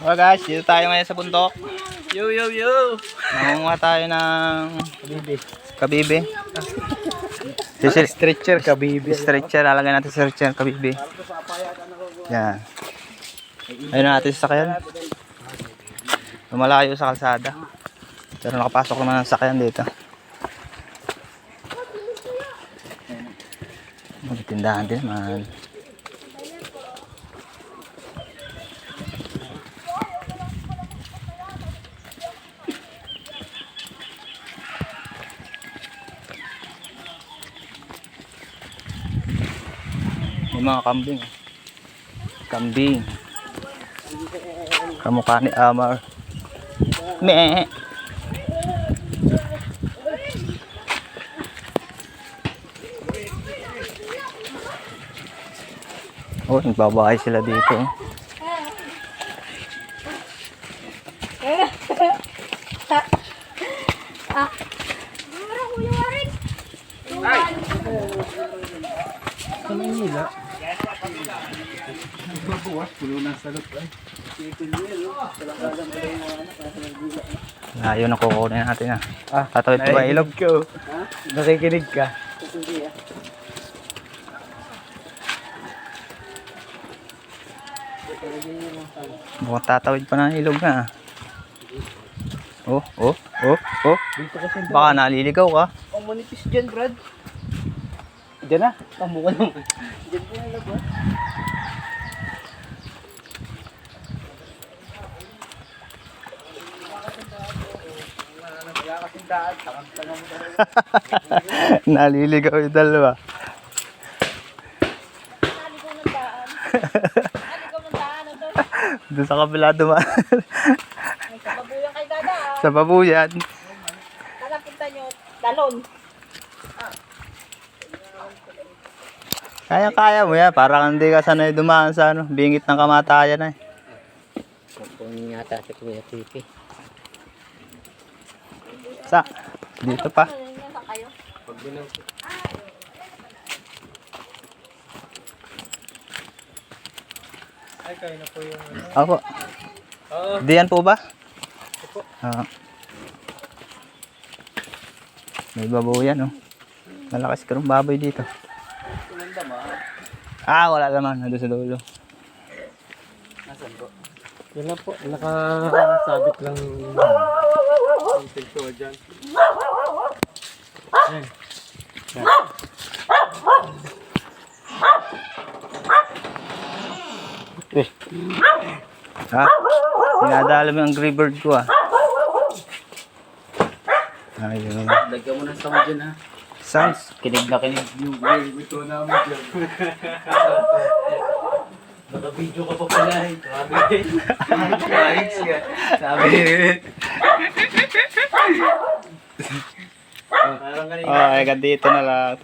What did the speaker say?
Oh guys, dito tayo ngayon sa bundok. Yo, yo, yo! Nangunguha tayo ng kabibe. Stretcher, kabibi. Stretcher, lalagyan natin sa stretcher, kabibe. Yan. Ayun na natin sa sakyan. Lumalayo sa kalsada. Pero nakapasok naman ang sakyan dito. Magtindahan din naman. May mga kambing. Kambing. Kamukha ni Amar. Meh. Oh, nagbabahay sila dito. Sa Manila. Magbabuwas, pulo ng salot. Layo na kukunin natin tatawid pa ba ilog? ko. Nakikinig ka. Mukhang tatawid pa ng ilog na. Oh. Dito kasi Baka naliligaw ka. ang manipis dyan, Brad. Dyan na. Tamo ka naman. Dyan po yung labas. Naliligaw yung dalawa. Doon sa kabila dumaan. Sa babuyan kay Dada. Sa babuyan. Nalapunta nyo, dalon. Kaya mo yan. Parang hindi ka sanay dumaan sa bingit ng kamatayan . Kukunin yata si Kuya Pipi. Sa? Dito pa. Sa kayo. Ay, kayo na po yung Ako. Diyan po ba? Oo. May babuyan Malakas karong baboy dito. Wala naman. Nandun sa dulo. Nasaan po? Yan lang po. Nakasabit lang ang pinto dyan. Yan. Dinadala mo yung Grey Bird ko Ayun. Lagyan mo ng sama dyan Sounds. Kinig na kinig yung ito namin dyan. Naka-video ka pa pala Sabi. Parang kanina. Ay, dito na lang.